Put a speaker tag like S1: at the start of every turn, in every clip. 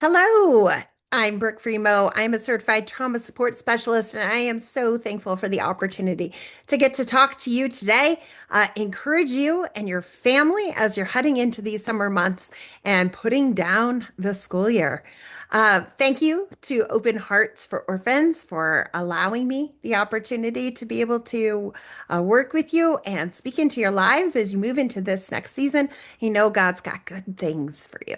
S1: Hello, I'm Brooke Fremouw. I'm a certified trauma support specialist, and I am so thankful for the opportunity to get to talk to you today, encourage you and your family as you're heading into these summer months and putting down the school year. Thank you to Open Hearts for Orphans for allowing me the opportunity to be able to work with you and speak into your lives as you move into this next season. You know, God's got good things for you.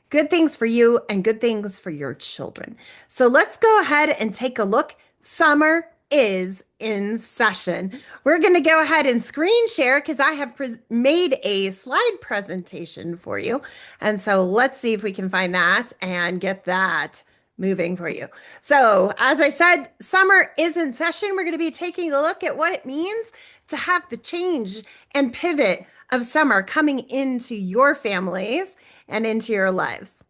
S1: Good things for you and good things for your children. So let's go ahead and take a look. Summer is in session. We're going to go ahead and screen share because I have made a slide presentation for you. And so let's see if we can find that and get that moving for you. So, as I said, summer is in session. We're going to be taking a look at what it means to have the change and pivot of summer coming into your families and into your lives.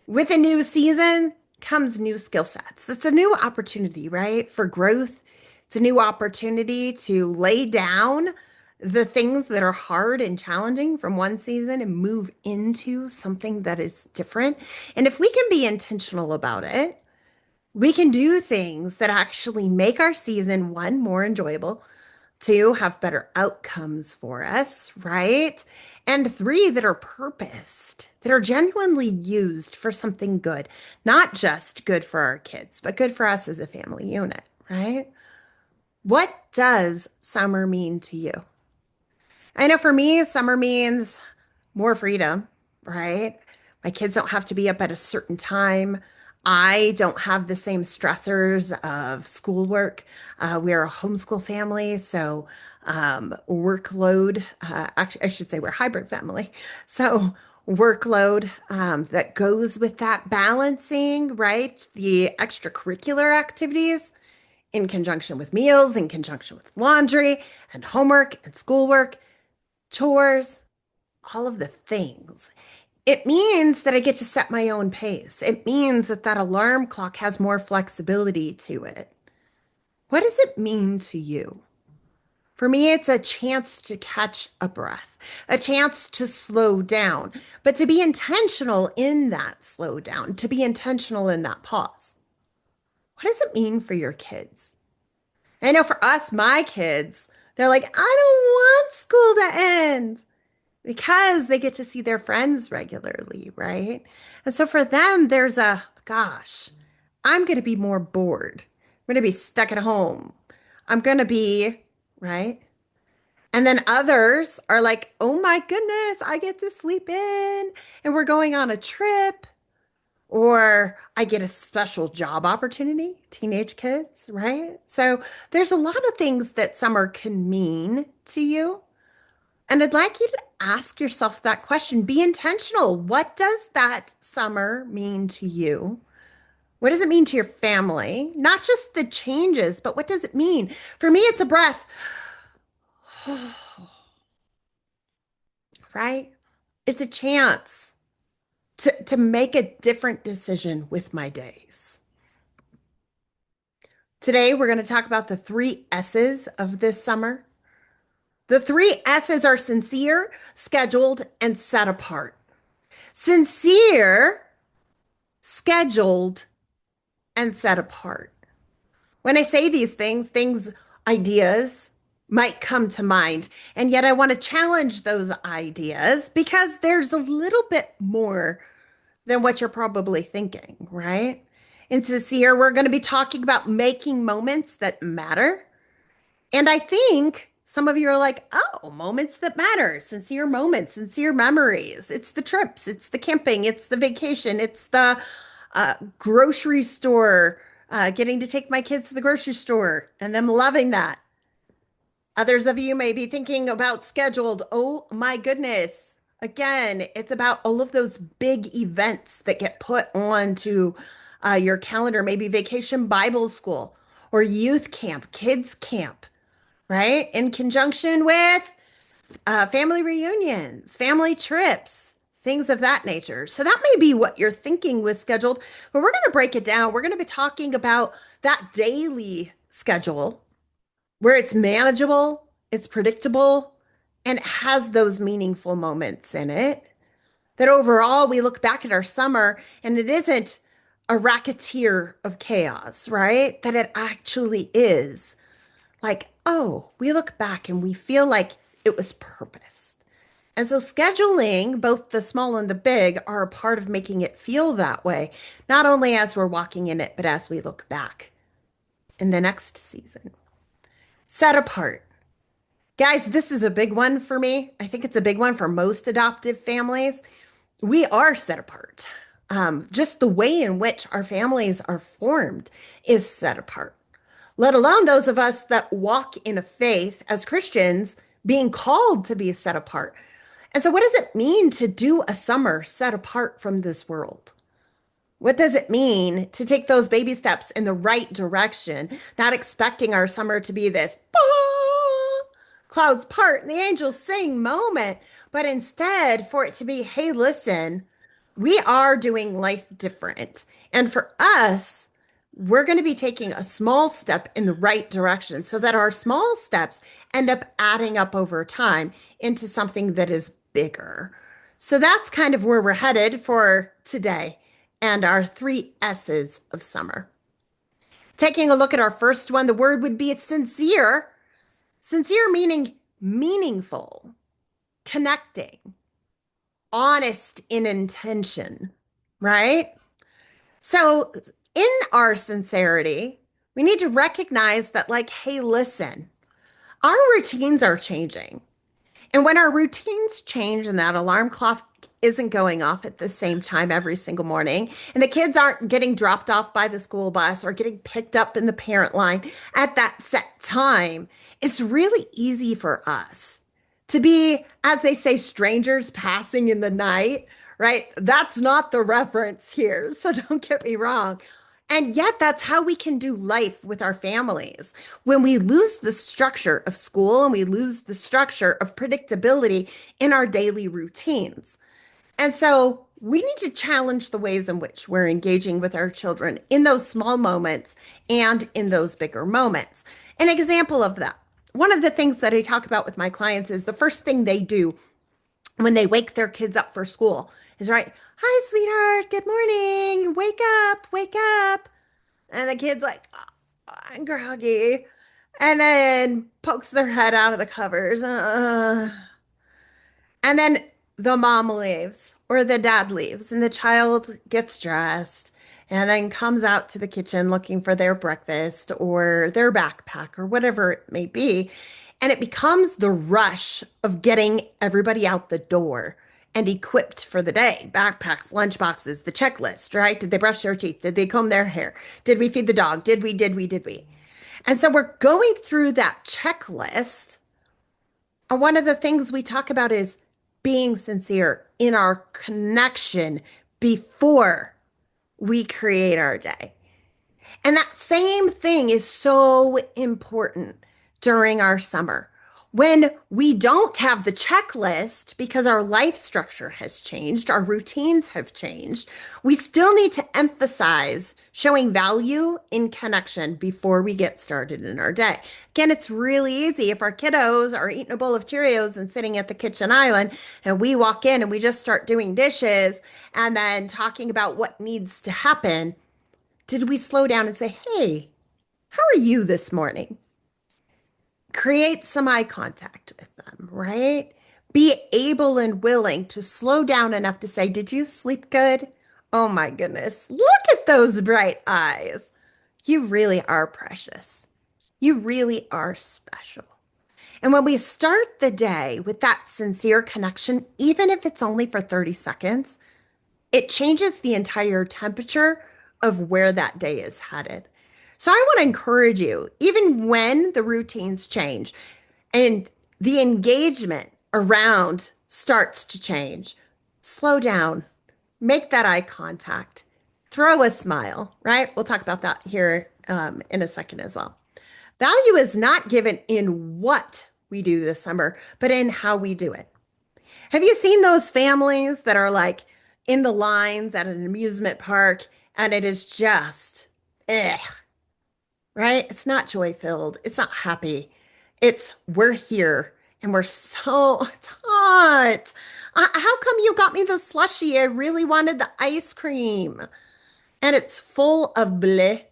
S1: With a new season comes new skill sets. It's a new opportunity, right? For growth. It's a new opportunity to lay down the things that are hard and challenging from one season and move into something that is different. And if we can be intentional about it, we can do things that actually make our season one more enjoyable, two, have better outcomes for us, right? And three, that are purposed, that are genuinely used for something good, not just good for our kids, but good for us as a family unit, right? What does summer mean to you? I know for me, summer means more freedom, right? My kids don't have to be up at a certain time. I don't have the same stressors of schoolwork. We're a homeschool family, so workload, actually, I should say we're a hybrid family. So workload that goes with that balancing, right? The extracurricular activities in conjunction with meals, in conjunction with laundry and homework and schoolwork, chores, all of the things. It means that I get to set my own pace. It means that that alarm clock has more flexibility to it. What does it mean to you? For me, it's a chance to catch a breath, a chance to slow down, but to be intentional in that slow down, to be intentional in that pause. What does it mean for your kids? I know for us, my kids, they're like, I don't want school to end because they get to see their friends regularly, right? And so for them, there's a gosh, I'm going to be more bored. I'm going to be stuck at home. I'm going to be, right? And then others are like, oh my goodness, I get to sleep in and we're going on a trip. Or I get a special job opportunity, teenage kids, right? So there's a lot of things that summer can mean to you. And I'd like you to ask yourself that question. Be intentional. What does that summer mean to you? What does it mean to your family? Not just the changes, but what does it mean? For me, it's a breath, right? It's a chance to make a different decision with my days. Today, we're going to talk about the three S's of this summer. The three S's are sincere, scheduled, and set apart. Sincere, scheduled, and set apart. When I say these things, ideas might come to mind. And yet I want to challenge those ideas because there's a little bit more than what you're probably thinking, right? In Sincere, we're going to be talking about making moments that matter. And I think some of you are like, oh, moments that matter, sincere moments, sincere memories. It's the trips, it's the camping, it's the vacation, it's the grocery store, getting to take my kids to the grocery store and them loving that. Others of you may be thinking about scheduled. Oh my goodness. Again, it's about all of those big events that get put onto your calendar, maybe vacation Bible school or youth camp, kids camp, right? In conjunction with family reunions, family trips, things of that nature. So that may be what you're thinking with scheduled, but we're going to break it down. We're going to be talking about that daily schedule where it's manageable, it's predictable, and it has those meaningful moments in it That overall we look back at our summer and it isn't a racketeer of chaos, right? That it actually is like, oh, we look back and we feel like it was purposed. And so scheduling, both the small and the big, are a part of making it feel that way, not only as we're walking in it, but as we look back in the next season. Set apart. Guys, this is a big one for me. I think it's a big one for most adoptive families. We are set apart. Just the way in which our families are formed is set apart, let alone those of us that walk in a faith as Christians being called to be set apart. And so, what does it mean to do a summer set apart from this world? What does it mean to take those baby steps in the right direction, not expecting our summer to be this clouds part and the angels sing moment, but instead for it to be, hey, listen, we are doing life different. And for us, we're going to be taking a small step in the right direction so that our small steps end up adding up over time into something that is bigger. So that's kind of where we're headed for today and our three S's of summer. Taking a look at our first one, the word would be sincere. Sincere meaning meaningful, connecting, honest in intention, right? So, in our sincerity, we need to recognize that, like, hey, listen, our routines are changing. And when our routines change and that alarm clock isn't going off at the same time every single morning, and the kids aren't getting dropped off by the school bus or getting picked up in the parent line at that set time, it's really easy for us to be, as they say, strangers passing in the night, right? That's not the reference here. So don't get me wrong. And yet, that's how we can do life with our families. When we lose the structure of school and we lose the structure of predictability in our daily routines. And so we need to challenge the ways in which we're engaging with our children in those small moments and in those bigger moments. An example of that, one of the things that I talk about with my clients is the first thing they do when they wake their kids up for school is right, hi, sweetheart, good morning, wake up. And the kid's like, oh, I'm groggy. And then pokes their head out of the covers. And then the mom leaves or the dad leaves, and the child gets dressed and then comes out to the kitchen looking for their breakfast or their backpack or whatever it may be. And it becomes the rush of getting everybody out the door and equipped for the day. Backpacks, lunch boxes, the checklist, right? Did they brush their teeth? Did they comb their hair? Did we feed the dog? Did we? And so we're going through that checklist. And one of the things we talk about is being sincere in our connection before we create our day. And that same thing is so important during our summer. When we don't have the checklist because our life structure has changed, our routines have changed, we still need to emphasize showing value in connection before we get started in our day. Again, it's really easy if our kiddos are eating a bowl of Cheerios and sitting at the kitchen island, and we walk in and we just start doing dishes and then talking about what needs to happen. Did we slow down and say, hey, how are you this morning? Create some eye contact with them, right? Be able and willing to slow down enough to say, did you sleep good? Oh my goodness, look at those bright eyes. You really are precious. You really are special. And when we start the day with that sincere connection, even if it's only for 30 seconds, it changes the entire temperature of where that day is headed. So I want to encourage you, even when the routines change and the engagement around starts to change, slow down, make that eye contact, throw a smile, right? We'll talk about that here in a second as well. Value is not given in what we do this summer, but in how we do it. Have you seen those families that are like in the lines at an amusement park and it is just, ugh, right? It's not joy filled. It's not happy. It's we're here And we're so, it's hot. How come you got me the slushie? I really wanted the ice cream. And it's full of bleh,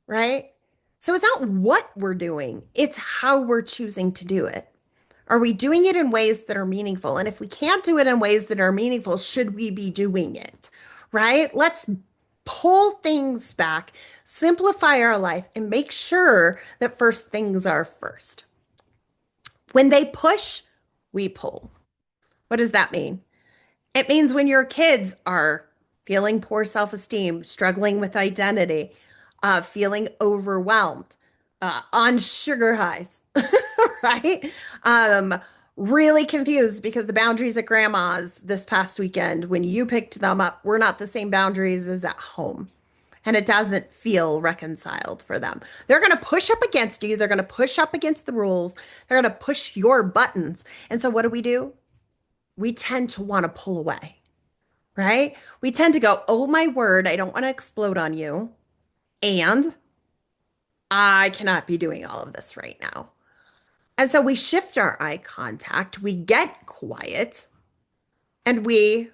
S1: right? So it's not what we're doing, it's how we're choosing to do it. Are we doing it in ways that are meaningful? And if we can't do it in ways that are meaningful, should we be doing it? Right? Let's pull things back, simplify our life, and make sure that first things are first. When they push, we pull. What does that mean? It means when your kids are feeling poor self esteem, struggling with identity, feeling overwhelmed, on sugar highs, right? Um, really confused because the boundaries at grandma's this past weekend, when you picked them up, were not the same boundaries as at home. And it doesn't feel reconciled for them. They're going to push up against you. They're going to push up against the rules. They're going to push your buttons. And so, what do? We tend to want to pull away, right? We tend to go, oh my word, I don't want to explode on you. And I cannot be doing all of this right now. And so we shift our eye contact, we get quiet, and we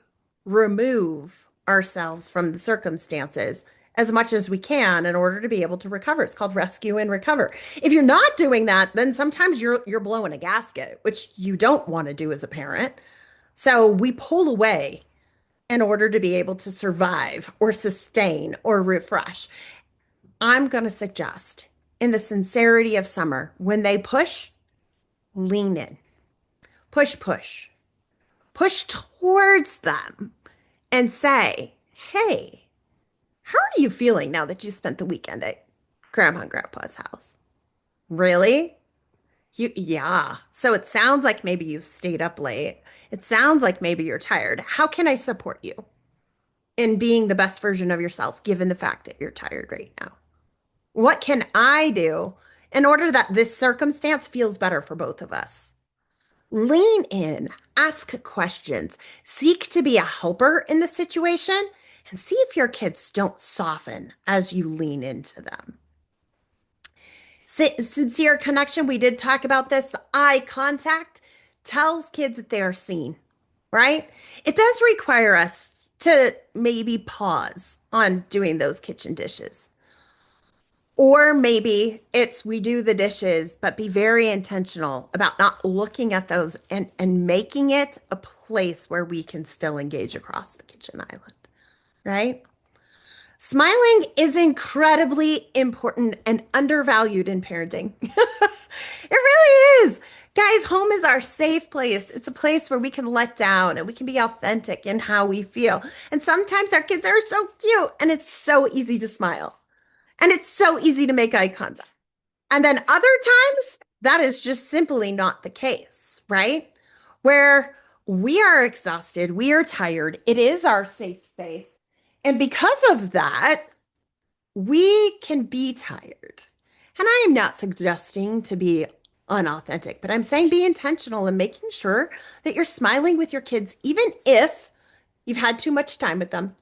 S1: remove ourselves from the circumstances as much as we can in order to be able to recover. It's called rescue and recover. If you're not doing that, then sometimes you're blowing a gasket, which you don't want to do as a parent. So we pull away in order to be able to survive or sustain or refresh. I'm going to suggest, in the sincerity of summer, when they push, lean in, push, push, push towards them and say, hey, how are you feeling now that you spent the weekend at Grandma and Grandpa's house? Really? Yeah. So it sounds like maybe you stayed up late. It sounds like maybe you're tired. How can I support you in being the best version of yourself, given the fact that you're tired right now? What can I do in order that this circumstance feels better for both of us? Lean in, ask questions, seek to be a helper in the situation, and see if your kids don't soften as you lean into them. Sincere connection, we did talk about this. The eye contact tells kids that they are seen, right? It does require us to maybe pause on doing those kitchen dishes. Or maybe it's we do the dishes, but be very intentional about not looking at those and making it a place where we can still engage across the kitchen island, right? Smiling is incredibly important and undervalued in parenting. It really is. Guys, home is our safe place. It's a place where we can let down and we can be authentic in how we feel. And sometimes our kids are so cute and it's so easy to smile. And it's so easy to make eye contact. And then other times, that is just simply not the case, right? Where we are exhausted, we are tired, it is our safe space. And because of that, we can be tired. And I am not suggesting to be unauthentic, but I'm saying be intentional in making sure that you're smiling with your kids, even if you've had too much time with them,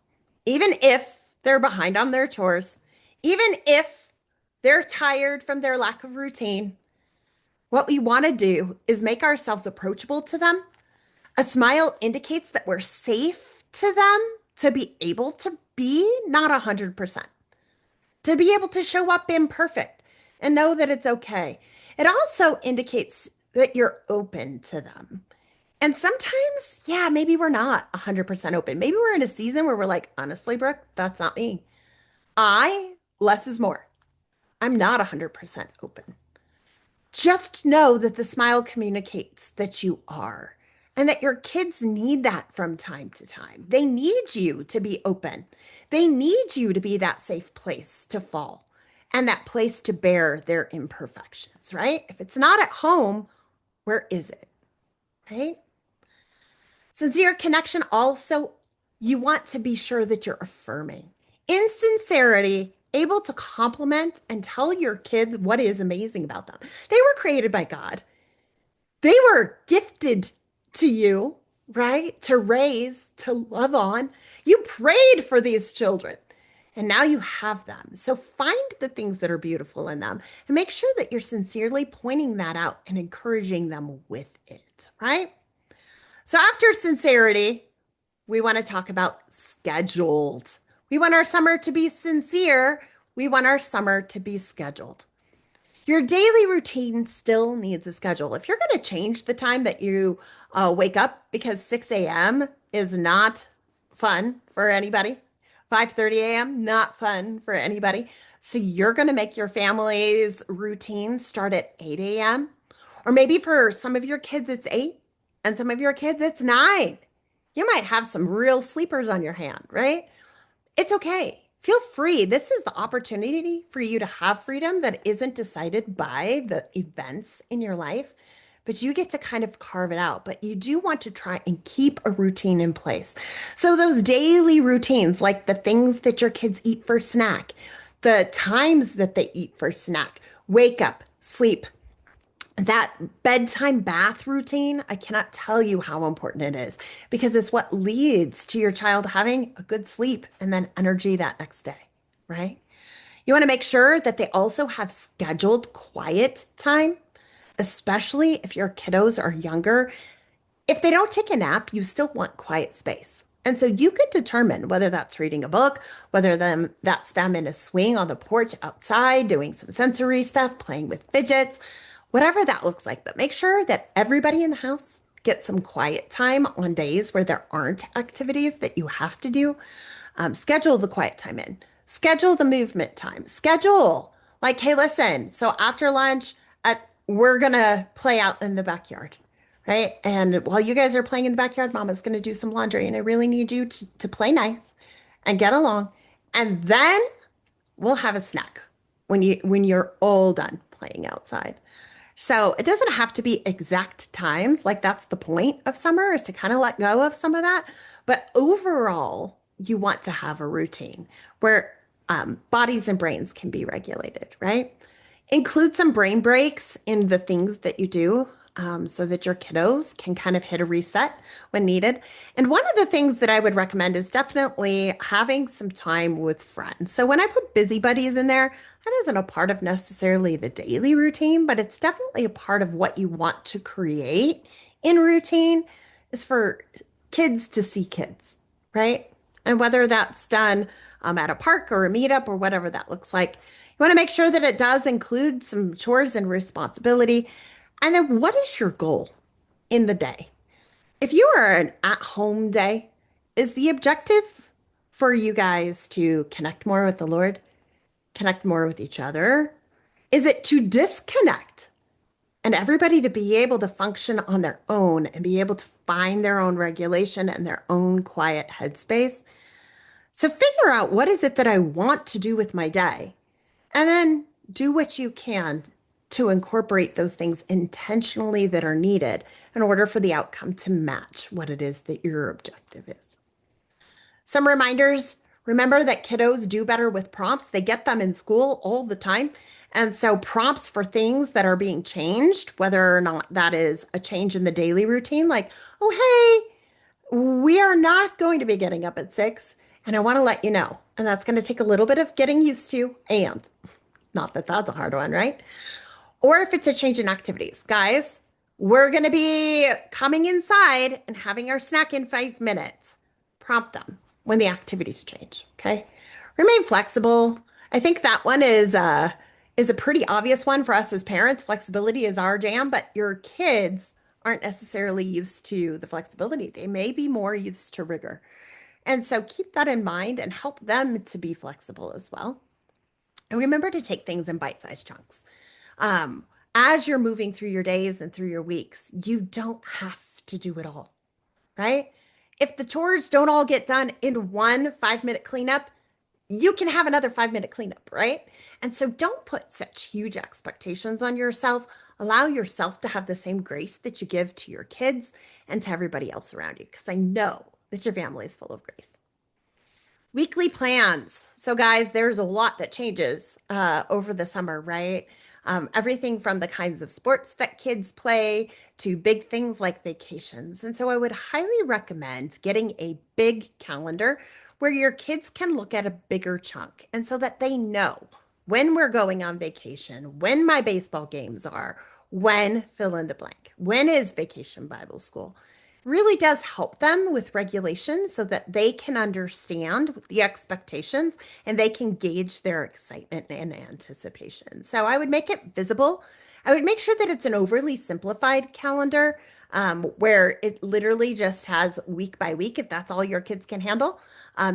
S1: even if they're behind on their chores, even if they're tired from their lack of routine. What we want to do is make ourselves approachable to them. A smile indicates that we're safe to them to be able to be not 100%, to be able to show up imperfect and know that it's okay. It also indicates that you're open to them. And sometimes, yeah, maybe we're not 100% open. Maybe we're in a season where we're like, honestly, Brooke, that's not me. Less is more. I'm not 100% open. Just know that the smile communicates that you are and that your kids need that from time to time. They need you to be open. They need you to be that safe place to fall and that place to bear their imperfections, right? If it's not at home, where is it, right? Sincere connection also, you want to be sure that you're affirming. In sincerity, able to compliment and tell your kids what is amazing about them. They were created by God. They were gifted to you, right? To raise, to love on. You prayed for these children. And now you have them. So find the things that are beautiful in them and make sure that you're sincerely pointing that out and encouraging them with it, right? So after sincerity, we want to talk about scheduled. We want our summer to be sincere. We want our summer to be scheduled. Your daily routine still needs a schedule. If you're going to change the time that you wake up because 6 a.m. is not fun for anybody, 5:30 a.m. not fun for anybody. So you're going to make your family's routine start at 8 a.m. Or maybe for some of your kids it's 8 and some of your kids it's 9. You might have some real sleepers on your hand, right? It's okay. Feel free. This is the opportunity for you to have freedom that isn't decided by the events in your life, but you get to kind of carve it out. But you do want to try and keep a routine in place. So, those daily routines, like the things that your kids eat for snack, the times that they eat for snack, wake up, sleep, that bedtime bath routine, I cannot tell you how important it is because it's what leads to your child having a good sleep and then energy that next day, right? You want to make sure that they also have scheduled quiet time, especially if your kiddos are younger. If they don't take a nap, you still want quiet space. And so you could determine whether that's reading a book, whether that's them in a swing on the porch outside, doing some sensory stuff, playing with fidgets, whatever that looks like. But make sure that everybody in the house gets some quiet time on days where there aren't activities that you have to do. Schedule the quiet time in, schedule the movement time, schedule like, hey, listen, so after lunch, we're going to play out in the backyard. Right. And while you guys are playing in the backyard, mama's going to do some laundry. And I really need you to play nice and get along. And then we'll have a snack when you're all done playing outside. So it doesn't have to be exact times. Like that's the point of summer is to kind of let go of some of that. But overall, you want to have a routine where bodies and brains can be regulated, right? Include some brain breaks in the things that you do so that your kiddos can kind of hit a reset when needed. And one of the things that I would recommend is definitely having some time with friends. So when I put busy buddies in there, that isn't a part of necessarily the daily routine, but it's definitely a part of what you want to create in routine is for kids to see kids, right? And whether that's done at a park or a meetup or whatever that looks like, you want to make sure that it does include some chores and responsibility. And then what is your goal in the day? If you are an at-home day, is the objective for you guys to connect more with the Lord, connect more with each other? Is it to disconnect and everybody to be able to function on their own and be able to find their own regulation and their own quiet headspace? So figure out what is it that I want to do with my day and then do what you can to incorporate those things intentionally that are needed in order for the outcome to match what it is that your objective is. Some reminders. Remember that kiddos do better with prompts. They get them in school all the time. And so prompts for things that are being changed, whether or not that is a change in the daily routine, like, oh, hey, we are not going to be getting up at 6, and I want to let you know. And that's going to take a little bit of getting used to, and not that that's a hard one, right? Or if it's a change in activities. Guys, we're going to be coming inside and having our snack in 5 minutes. Prompt them when the activities change, okay? Remain flexible. I think that one is a pretty obvious one for us as parents. Flexibility is our jam, but your kids aren't necessarily used to the flexibility. They may be more used to rigor. And so keep that in mind and help them to be flexible as well. And remember to take things in bite-sized chunks. Um, as you're moving through your days and through your weeks, you don't have to do it all, right? If the chores don't all get done in one 5-minute cleanup, you can have another 5-minute cleanup, right? And so don't put such huge expectations on yourself. Allow yourself to have the same grace that you give to your kids and to everybody else around you, because I know that your family is full of grace. Weekly plans. So, guys, there's a lot that changes over the summer, right? everything from the kinds of sports that kids play to big things like vacations. And so I would highly recommend getting a big calendar where your kids can look at a bigger chunk and so that they know when we're going on vacation, when my baseball games are, when fill in the blank, when is vacation Bible school. Really does help them with regulations so that they can understand the expectations and they can gauge their excitement and anticipation. So I would make it visible. I would make sure that it's an overly simplified calendar where it literally just has week by week, if that's all your kids can handle,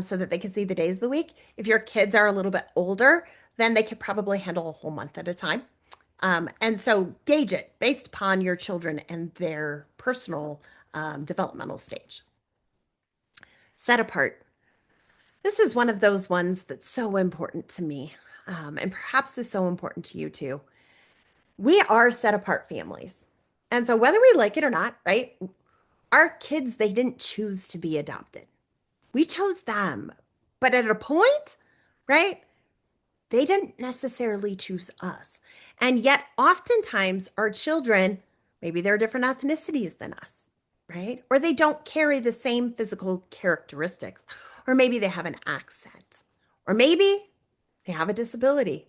S1: so that they can see the days of the week. If your kids are a little bit older, then they could probably handle a whole month at a time. And so gauge it based upon your children and their personal developmental stage. Set apart. This is one of those ones that's so important to me, and perhaps is so important to you too. We are set apart families. And so whether we like it or not, right? Our kids, they didn't choose to be adopted. We chose them. But at a point, right? They didn't necessarily choose us. And yet, oftentimes, our children, maybe they're different ethnicities than us, right? Or they don't carry the same physical characteristics. Or maybe they have an accent. Or maybe they have a disability.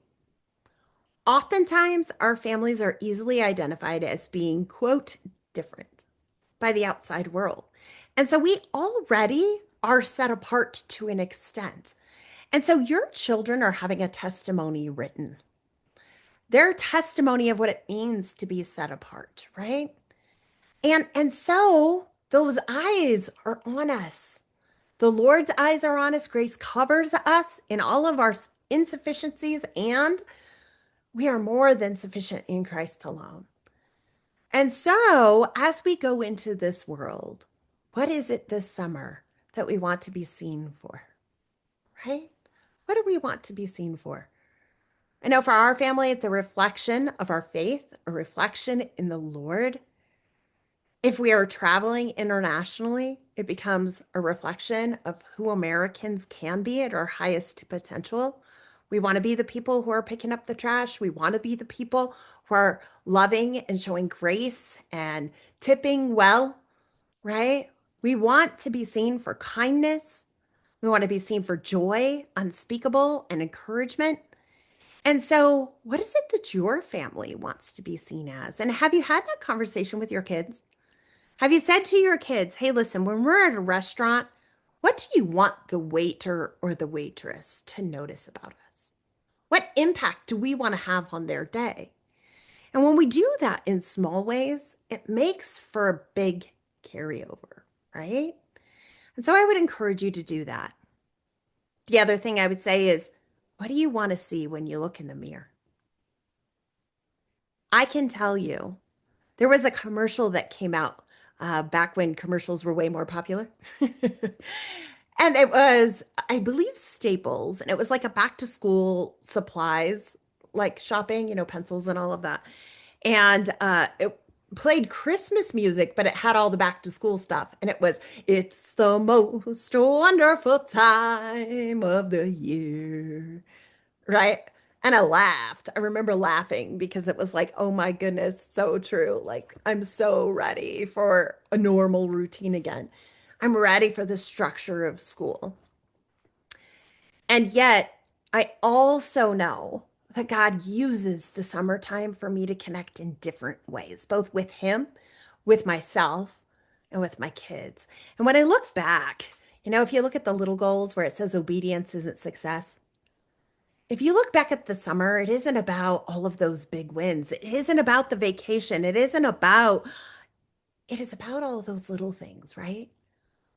S1: Oftentimes, our families are easily identified as being, quote, different by the outside world. And so we already are set apart to an extent. And so your children are having a testimony written. Their testimony of what it means to be set apart, right? And so those eyes are on us. The Lord's eyes are on us. Grace covers us in all of our insufficiencies, and we are more than sufficient in Christ alone. And so, as we go into this world, what is it this summer that we want to be seen for? Right? What do we want to be seen for? I know for our family, it's a reflection of our faith, a reflection in the Lord. If we are traveling internationally, it becomes a reflection of who Americans can be at our highest potential. We want to be the people who are picking up the trash. We want to be the people who are loving and showing grace and tipping well, right? We want to be seen for kindness. We want to be seen for joy, unspeakable, and encouragement. And so, what is it that your family wants to be seen as? And have you had that conversation with your kids? Have you said to your kids, hey, listen, when we're at a restaurant, what do you want the waiter or the waitress to notice about us? What impact do we want to have on their day? And when we do that in small ways, it makes for a big carryover, right? And so I would encourage you to do that. The other thing I would say is, what do you want to see when you look in the mirror? I can tell you, there was a commercial that came out back when commercials were way more popular. And it was, I believe, Staples. And it was like a back to school supplies, like shopping, pencils and all of that. And it played Christmas music, but it had all the back to school stuff. And it was, it's the most wonderful time of the year. Right. And I laughed. I remember laughing because it was like, oh my goodness, so true. Like, I'm so ready for a normal routine again. I'm ready for the structure of school. And yet, I also know that God uses the summertime for me to connect in different ways, both with Him, with myself, and with my kids. And when I look back, if you look at the little goals where it says obedience isn't success, if you look back at the summer, it isn't about all of those big wins. It isn't about the vacation. It is about all those little things, right?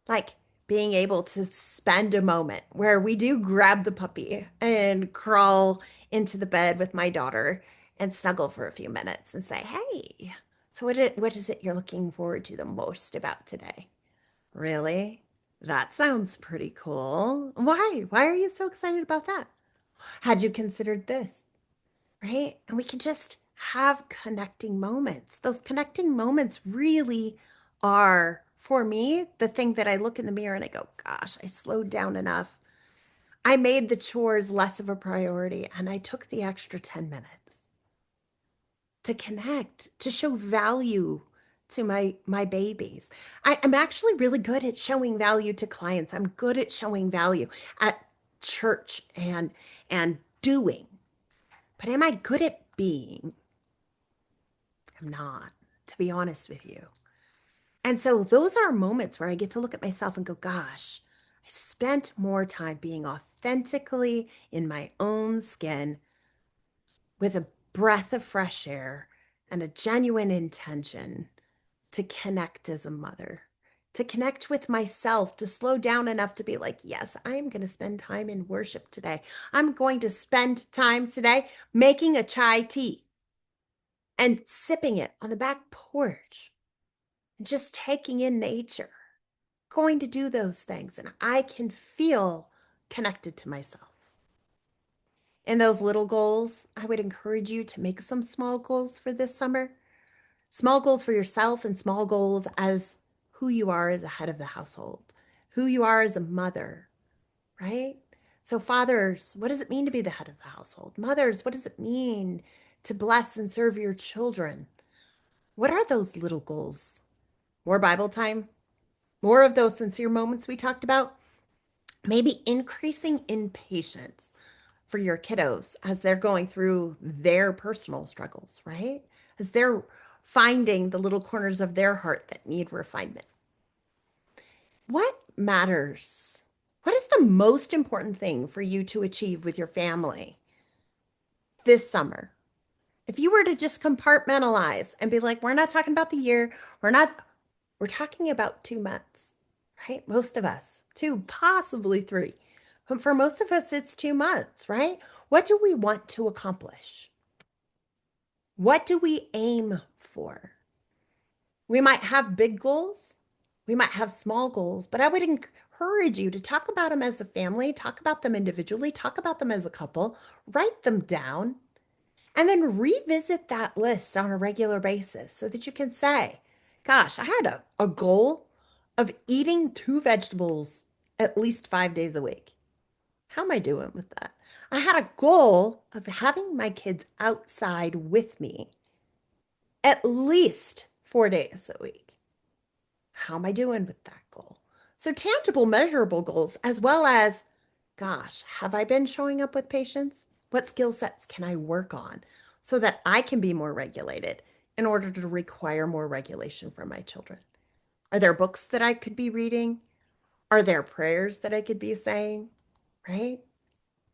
S1: Like being able to spend a moment where we do grab the puppy and crawl into the bed with my daughter and snuggle for a few minutes and say, hey, so what is it you're looking forward to the most about today? Really? That sounds pretty cool. Why? Why are you so excited about that? Had you considered this? Right? And we can just have connecting moments. Those connecting moments really are, for me, the thing that I look in the mirror and I go, gosh, I slowed down enough. I made the chores less of a priority and I took the extra 10 minutes. to connect, to show value to my babies. I'm actually really good at showing value to clients. I'm good at showing value at church and doing. But am I good at being? I'm not, to be honest with you. And so those are moments where I get to look at myself and go, gosh, I spent more time being authentically in my own skin with a breath of fresh air and a genuine intention to connect as a mother, to connect with myself, to slow down enough to be like, yes, I am going to spend time in worship today. I'm going to spend time today making a chai tea and sipping it on the back porch and just taking in nature, going to do those things. And I can feel connected to myself. And those little goals, I would encourage you to make some small goals for this summer. Small goals for yourself and small goals as who you are as a head of the household, who you are as a mother, right? So, fathers, what does it mean to be the head of the household? Mothers, what does it mean to bless and serve your children? What are those little goals? More Bible time, more of those sincere moments we talked about, maybe increasing in patience for your kiddos as they're going through their personal struggles, right? As they're finding the little corners of their heart that need refinement. What matters? What is the most important thing for you to achieve with your family this summer? If you were to just compartmentalize and be like, we're not talking about the year, we're talking about 2 months, right? Most of us, two, possibly three. But for most of us, it's 2 months, right? What do we want to accomplish? What do we aim for? We might have big goals, we might have small goals, but I would encourage you to talk about them as a family, talk about them individually, talk about them as a couple, write them down, and then revisit that list on a regular basis so that you can say, gosh, I had a goal of eating 2 vegetables at least 5 days a week. How am I doing with that? I had a goal of having my kids outside with me at least 4 days a week. How am I doing with that goal? So, tangible, measurable goals, as well as, gosh, have I been showing up with patients? What skill sets can I work on so that I can be more regulated in order to require more regulation from my children? Are there books that I could be reading? Are there prayers that I could be saying? Right?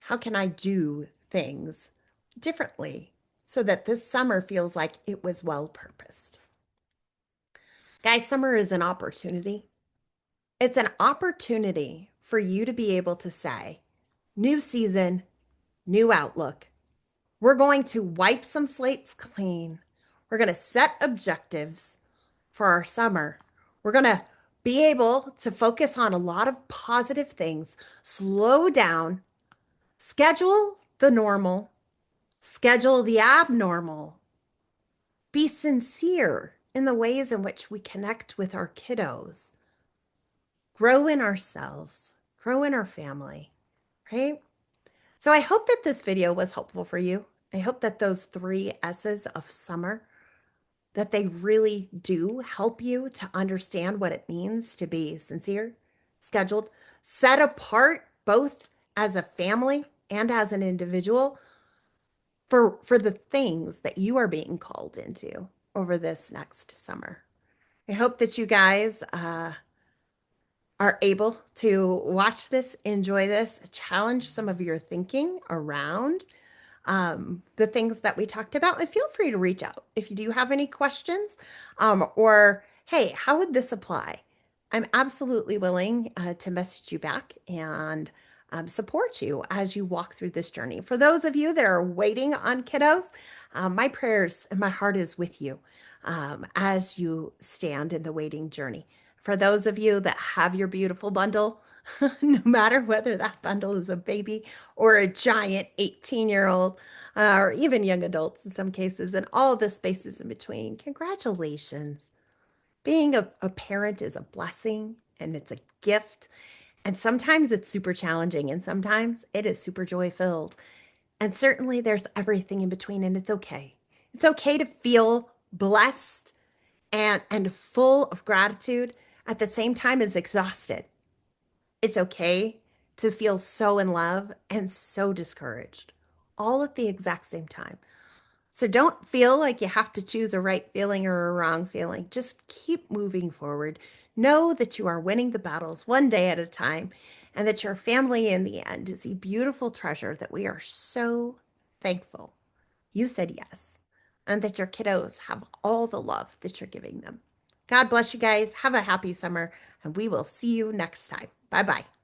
S1: How can I do things differently so that this summer feels like it was well purposed? Guys, summer is an opportunity. It's an opportunity for you to be able to say, new season, new outlook. We're going to wipe some slates clean. We're going to set objectives for our summer. We're going to be able to focus on a lot of positive things, slow down, schedule the normal, schedule the abnormal, be sincere in the ways in which we connect with our kiddos, grow in ourselves, grow in our family, right? So I hope that this video was helpful for you. I hope that those 3 S's of summer, that they really do help you to understand what it means to be sincere, scheduled, set apart both as a family and as an individual for the things that you are being called into over this next summer. I hope that you guys are able to watch this, enjoy this, challenge some of your thinking around the things that we talked about. And feel free to reach out if you do have any questions or, hey, how would this apply? I'm absolutely willing to message you back and support you as you walk through this journey. For those of you that are waiting on kiddos, my prayers and my heart is with you as you stand in the waiting journey. For those of you that have your beautiful bundle, no matter whether that bundle is a baby or a giant 18-year-old, or even young adults in some cases, and all the spaces in between, congratulations. Being a parent is a blessing and it's a gift. And sometimes it's super challenging, and sometimes it is super joy filled. And certainly there's everything in between, and it's okay. It's okay to feel blessed and full of gratitude at the same time as exhausted. It's okay to feel so in love and so discouraged, all at the exact same time. So don't feel like you have to choose a right feeling or a wrong feeling. Just keep moving forward. Know that you are winning the battles one day at a time and that your family in the end is a beautiful treasure that we are so thankful you said yes and that your kiddos have all the love that you're giving them. God bless you guys. Have a happy summer and we will see you next time. Bye bye.